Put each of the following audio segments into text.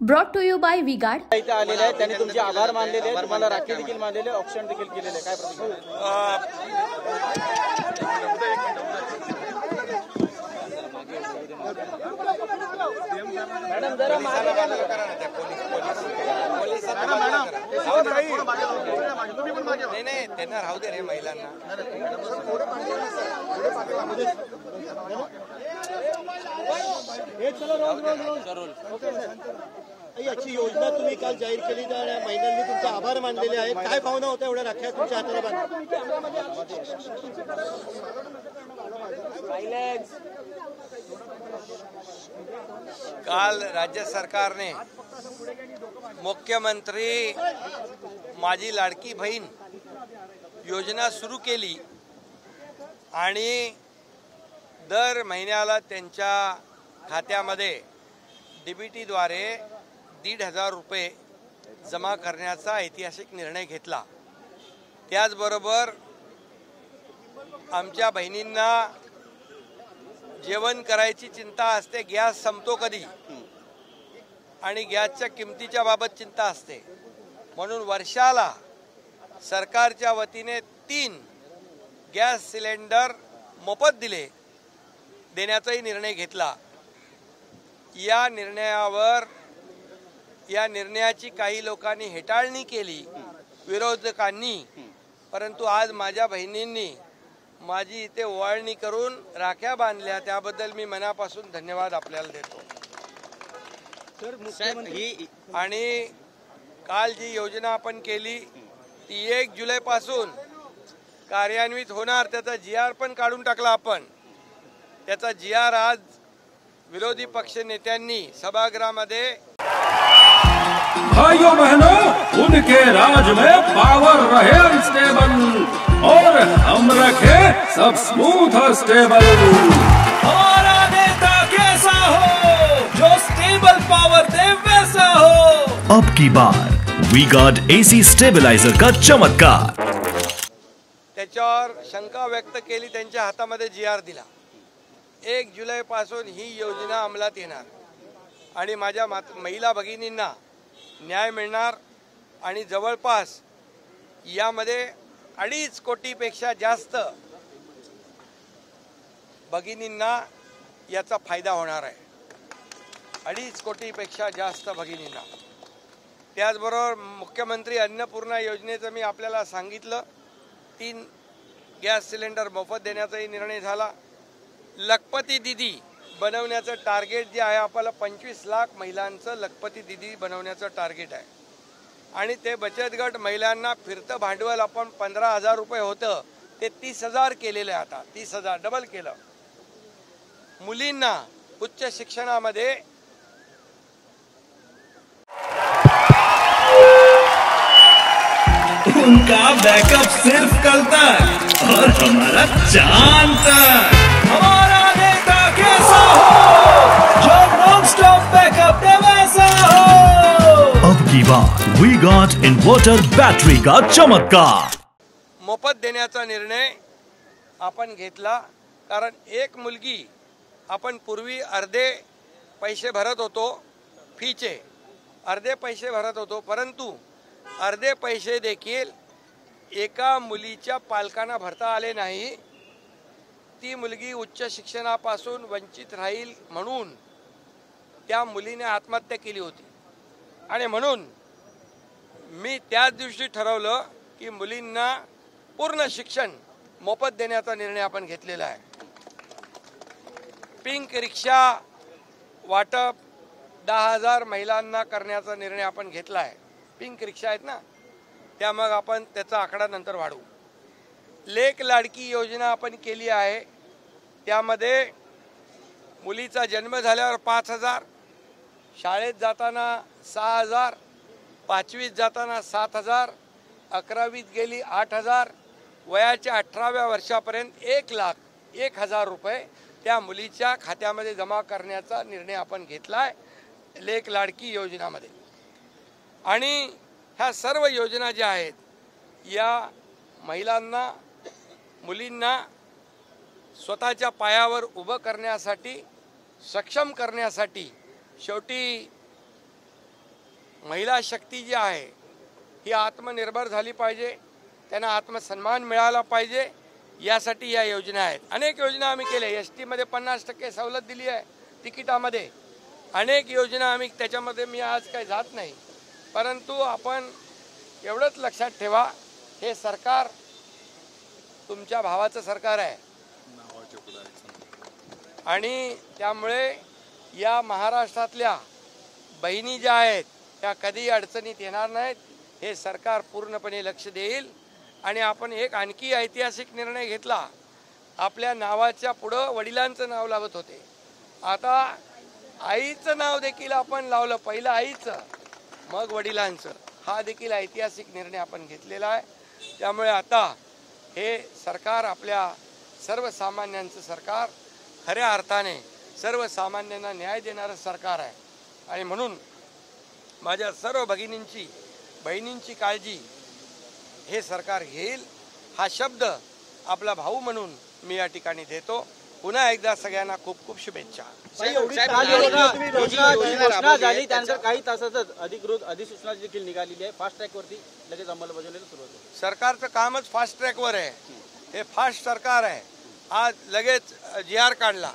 Brought to you by V-Guard इथे आलेले आहेत, त्यांनी तुमचे आभार मानलेले आहेत, तुम्हाला राखी देखील मानलेले, ऑप्शन देखील केलेले आहे. काय मॅडम जरा मागे घ्या ना. नाही त्यांना राहू दे रे महिलांना. याची योजना तुम्ही काल जाहीर केली तर महिलांनी तुमचा आभार मानलेले आहेत. काय भावना होत्या एवढ्या राख्या तुमच्या हाताला बांधून? काल राज्य सरकारने मुख्यमंत्री माझी लाडकी बहीण योजना सुरू केली आणि दर महिन्याला त्यांच्या खात्यामध्ये डीबीटीद्वारे 1,500 रुपये जमा करण्याचा ऐतिहासिक निर्णय घेतला. त्याचबरोबर आमच्या बहिणींना जेवण करायची चिंता असते, गॅस संपतो कधी आणि गॅसच्या किमतीच्या बाबत चिंता असते, म्हणून वर्षाला सरकारच्या वतीने 3 गॅस सिलेंडर मोफत देण्याचाही निर्णय घेतला. या निर्णयाची काही लोकांनी हेटाळणी केली, विरोधकांनी, परंतु आज माझ्या बहिणींनी माझी इथे ओवाळणी करून राख्या बांधल्या, त्याबद्दल मी मनापासून धन्यवाद आपल्याला देतो. आणि काल जी योजना आपण केली ती 1 जुलैपासून कार्यान्वित होणार. त्याचा GR पण काढून टाकला आपण. त्याचा GR आज विरोधी पक्ष नेत्यांनी सभागृहामध्ये. भाइयों बहनों, उनके राज में पावर रहे अनस्टेबल और हम रखे सब स्मूथ और स्टेबल. हमारा नेता कैसा हो जो स्टेबल पावर दे वैसा हो. अब की बार वी-गार्ड AC स्टेबलाइजर का चमत्कार. त्याच्यावर शंका व्यक्त केली, त्यांच्या हातामध्ये GR दिला. 1 जुलैपासून ही योजना अंमलात येणार आणि माझ्या महिला भगिनींना न्याय मिळणार आणि जवळपास यामध्ये 2.5 कोटीपेक्षा जास्त भगिनींना याचा फायदा होणार आहे. 2.5 कोटीपेक्षा जास्त भगिनींना. त्याचबरोबर मुख्यमंत्री अन्नपूर्णा योजनेचं मी आपल्याला सांगितलं, 3 गॅस सिलेंडर मोफत देण्याचाही निर्णय झाला. लखपती दीदी बनवण्याचं टार्गेट जे आहे आपल्याला 25 लाख महिलांचं लखपती दीदी बनवण्याचं टार्गेट आहे आणि ते बचत गट महिलांना फिरतं भांडवल आपण 15,000 रुपये होतं ते 30,000 केलेलं आहे. आता 30,000 डबल केलं. मुलींना उच्च शिक्षणामध्ये उनका बैकअप सिर्फ कल तक और हमारा चांद तक. हमारा नेता कैसा हो जो नॉन स्टॉप बैकअप दे वैसा हो. अब की बार वी-गार्ड इन्वर्टर बैटरी का चमत्कार. मोफत देण्याचा निर्णय आपण घेतला, कारण एक मुलगी आपण पूर्वी अर्धे पैसे भरत होतो, फीचे अर्धे पैसे भरत होतो, परंतु अर्धे पैसे देखील एका मुलीच्या पालकांना भरता आले नाही. ती मुलगी उच्च शिक्षणापासून वंचित राहील म्हणून त्या मुलीने आत्महत्या केली होती आणि म्हणून मी त्याच दिवशी ठरवलं की मुलींना पूर्ण शिक्षण मोफत देण्याचा निर्णय आपण घेतलेला आहे. पिंक रिक्षा वाटप 10,000 महिलांना करण्याचा निर्णय आपण घेतला आहे. पिंक रिक्षा आहेत ना, त्या मग आपण त्याचा आकडा नंतर वाढवू. लेक लाडकी योजना आपण केली आहे, त्यामध्ये मुलीचा जन्म झाल्यावर 5,000, शाळेत जाताना 6,000, 5वीत जाताना 7,000, 11वीत गेली 8,000, वयाच्या 18व्या वर्षापर्यंत 1,01,000 रुपये त्या मुलीच्या खात्यामध्ये जमा करण्याचा निर्णय आपण घेतला आहे लेक लाडकी योजनामध्ये. आणि ह्या सर्व योजना ज्या आहेत या महिलांना, मुलींना स्वतःच्या पायावर उभं करण्यासाठी, सक्षम करण्यासाठी, शेवटी महिला शक्ती जी आहे ही आत्मनिर्भर झाली पाहिजे, त्यांना आत्मसन्मान मिळाला पाहिजे, यासाठी या योजना आहेत. अनेक योजना आम्ही केल्या. ST मध्ये 50% सवलत दिली आहे तिकिटामध्ये. अनेक योजना आम्ही त्याच्यामध्ये मी आज काही जात नाही, परंतु आपण एवढंच लक्षात ठेवा, हे सरकार तुमच्या भावाचं सरकार आहे आणि त्यामुळे या महाराष्ट्रातल्या बहिणी ज्या आहेत त्या कधीही अडचणीत येणार नाहीत. हे सरकार पूर्णपणे लक्ष देईल. आणि आपण एक आणखी ऐतिहासिक निर्णय घेतला. आपल्या नावाच्या पुढं वडिलांचं नाव लावत होते, आता आईचं नाव देखील आपण लावलं. पहिलं आईचं, मग वडिलांचं. हा देखील ऐतिहासिक निर्णय आपण घेतलेला आहे. त्यामुळे आता हे सरकार आपल्या सर्वसामान्यांचं सरकार, खऱ्या अर्थाने सर्वसामान्यांना न्याय देणारं सरकार आहे. आणि म्हणून माझ्या सर्व बहिणींची काळजी हे सरकार घेईल, हा शब्द आपला भाऊ म्हणून मी या ठिकाणी देतो. पुन्हा एकदा सगळ्यांना खूप खूप शुभेच्छा. घोषणा झाली त्यानंतर काही तासातच अधिकृत अधिसूचना देखील निघालेली आहे. फास्ट ट्रॅकवरती लगेच अंमलबजावणीला सुरुवात होईल. सरकारचं कामच फास्ट ट्रॅकवर आहे. हे फास्ट सरकार आहे. आज लगेच GR काढला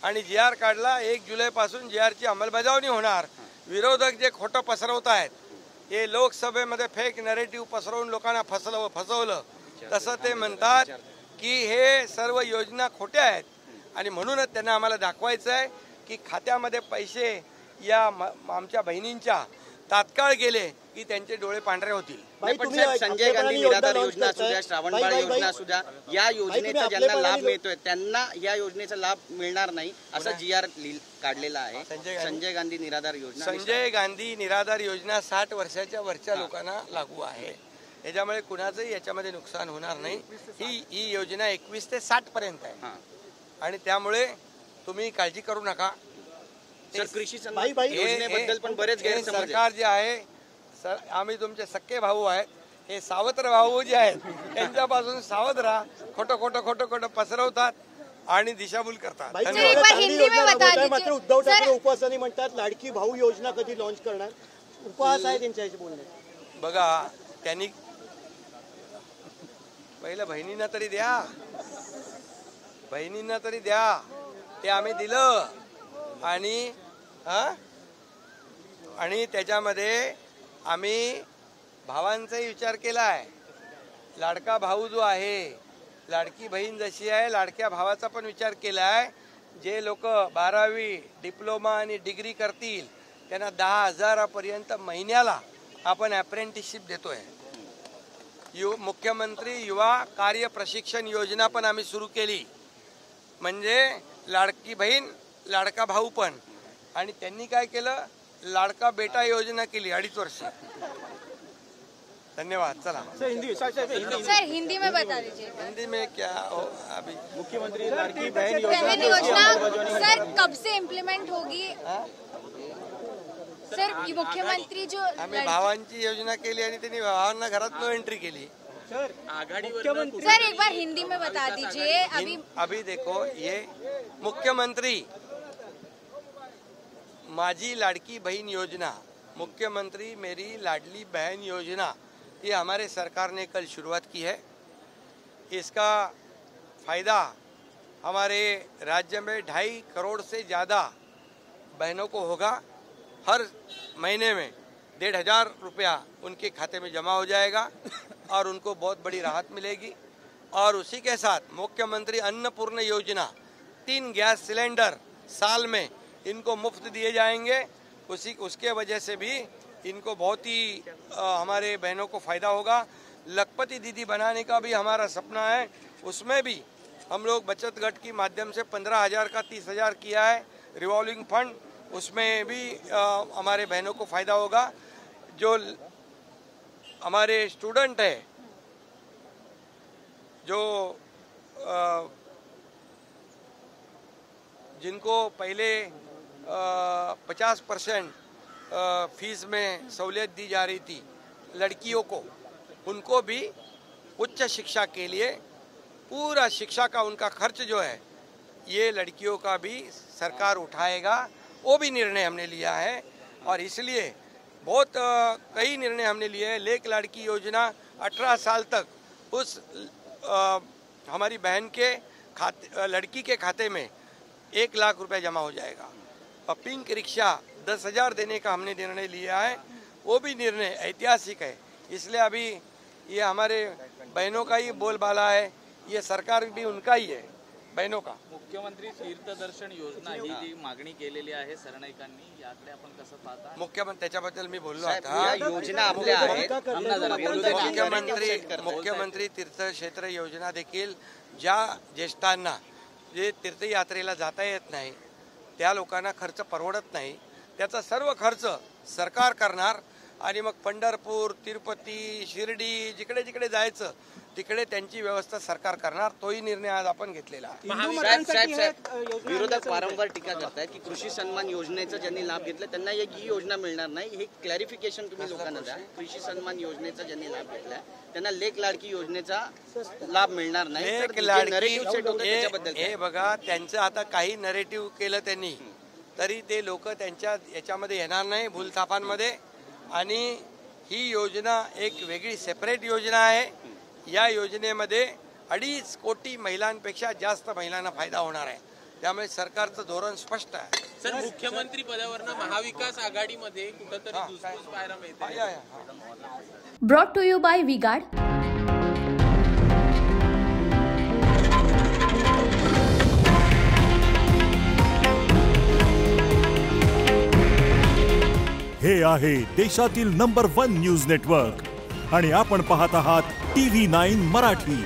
आणि GR काढला. 1 जुलैपासून GRची अंमलबजावणी होणार. विरोधक जे खोटं पसरवत आहेत, हे लोकसभेमध्ये फेक नरेटिव्ह पसरवून लोकांना फसवलं, तसं ते म्हणतात की हे सर्व योजना खोट्या आहेत. आणि म्हणूनच त्यांना आम्हाला दाखवायचं आहे की खात्यामध्ये पैसे या आमच्या बहिणींच्या तात्काळ गेले की त्यांचे डोळे पांढरे होतील. संजय गांधी निराधार योजना असू द्या, श्रावणबाळ योजना असू द्या, या योजनेचा ज्यांना लाभ मिळतोय त्यांना या योजनेचा लाभ मिळणार नाही असं GR काढलेला आहे. संजय गांधी निराधार योजना, संजय गांधी निराधार योजना 60 वर्षाच्या वरच्या लोकांना लागू आहे. याच्यामुळे कुणाचंही याच्यामध्ये नुकसान होणार नाही. ही योजना 21 ते 60 पर्यंत आहे आणि त्यामुळे तुम्ही काळजी करू नका. कृषी योजनेबद्दल पण बरेच गैरसमज. सरकार जे आहे, आम्ही तुमचे सक्के भाऊ आहेत. हे सावत्र भाऊ जे आहेत त्यांच्यापासून सावध राहा. खोटं पसरवतात आणि दिशाभूल करतात. मात्र उद्धव ठाकरे उपवासाने म्हणतात लाडकी भाऊ योजना कधी लॉन्च करणार, उपवास आहे त्यांच्या बोलणे. बघा, त्यांनी पहिलं बहिणींना तरी द्या, ते आम्ही दिलं. आणि त्याच्यामध्ये आम्ही भावांचाही विचार केलाय. लाडका भाऊ जो आहे, लाडकी बहीण जशी आहे, लाडक्या भावाचा पण विचार केलाय. जे लोक 12वी डिप्लोमा आणि डिग्री करतील त्यांना 10,000 पर्यंत महिन्याला आपण अप्रेंटिसशिप देतोय. मुख्यमंत्री युवा कार्य प्रशिक्षण योजना पण आम्ही सुरू केली. म्हणजे लाडकी बहीण, लाडका भाऊ पण. आणि त्यांनी काय केलं, लाडका बेटा योजना केली 2.5 वर्ष. धन्यवाद. चला सर हिंदी में बता दीजिए. हिंदी में क्या हो अभी मुख्यमंत्री लाडकी बहन योजना सर कब से इम्प्लीमेंट होगी सर? मुख्यमंत्री जो आम्ही भावांची योजना केली आणि त्यांनी भावांना घरात नो एंट्री केली. सर आघाड़ी सर एक बार हिंदी में बता दीजिए. अभी देखो, ये मुख्यमंत्री माझी लाडकी बहन योजना, मुख्यमंत्री मेरी लाडली बहन योजना, ये हमारे सरकार ने कल शुरुआत की है. इसका फ़ायदा हमारे राज्य में 2.5 करोड़ से ज़्यादा बहनों को होगा. हर महीने में 1,500 रुपया उनके खाते में जमा हो जाएगा और उनको बहुत बड़ी राहत मिलेगी. और उसी के साथ मुख्यमंत्री अन्नपूर्ण योजना, 3 गैस सिलेंडर साल में इनको मुफ्त दिए जाएंगे. उसके वजह से भी इनको बहुत ही हमारे बहनों को फ़ायदा होगा. लखपति दीदी बनाने का भी हमारा सपना है. उसमें भी हम लोग बचत गट के माध्यम से 15,000 का 30,000 किया है. रिवॉल्विंग फंड, उसमें भी हमारे बहनों को फ़ायदा होगा. जो हमारे स्टूडेंट है, जो जिनको पहले 50% फीस में सहूलियत दी जा रही थी लड़कियों को, उनको भी उच्च शिक्षा के लिए पूरा शिक्षा का उनका खर्च जो है ये लड़कियों का भी सरकार उठाएगा. वो भी निर्णय हमने लिया है. और इसलिए बहुत कई निर्णय हमने लिए हैं। लेक लड़की योजना 18 साल तक उस हमारी बहन के खाते, लड़की के खाते में 1 लाख रुपए जमा हो जाएगा। और पिंक रिक्शा 10,000 देने का हमने निर्णय लिया है, वो भी निर्णय ऐतिहासिक है। इसलिए अभी ये हमारे बहनों का ही बोलबाला है, ये सरकार भी उनका ही है, बहनों का। मुख्यमंत्री तीर्थदर्शन योजना ही जी मागणी केलेली आहे सरनाईकांनी, याकडे आपण कसं पाहता? मुख्यमंत्री त्याच्याबद्दल मी बोललो साहेब, आता। या योजना आपल्या आहेत. मुख्यमंत्री तीर्थक्षेत्र योजना देखील ज्या ज्येष्ठांना जे तीर्थयात्रेला जाता येत नाही त्या लोकांना खर्च परवडत नाही, त्याचा सर्व खर्च सरकार करणार आणि मग पंढरपूर, तिरुपती, शिर्डी जिकडे जिकडे जायचं तिकडे त्यांची व्यवस्था सरकार करणार, तोही निर्णय आज आपण घेतलेला आहे। विरोधक वारंवार टीका करतायत की कृषी सन्मान योजनेचा ज्यांनी लाभ घेतला त्यांना ही योजना मिळणार नाही, हे क्लॅरिफिकेशन तुम्ही लोकांना द्या। कृषी सन्मान योजनेचा ज्यांनी लाभ घेतला त्यांना लेक लाडकी योजनेचा लाभ मिळणार नाही, हे बघा त्यांचं आता काही नरेटिव्ह केलं त्यांनी तरी ते लोक त्यांच्या याच्यामध्ये येणार नाही भूलथापांमध्ये। आणि ही योजना एक वेगळी सेपरेट योजना आहे। या योजनेमध्ये 2.5 कोटी महिलांपेक्षा जास्त महिलांना फायदा होणार आहे, त्यामुळे सरकारचं धोरण स्पष्ट आहे। सर, मुख्यमंत्री पदावरनं महाविकास आघाडीमध्ये कुठेतरी दुसरीच पाहायला मिळते। Brought to you by V Guard. हे आहे देशातील नंबर 1 न्यूज नेटवर्क आणि आपण पाहत आहात TV9 मराठी।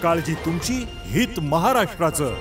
काळजी तुमची, हित महाराष्ट्राचं।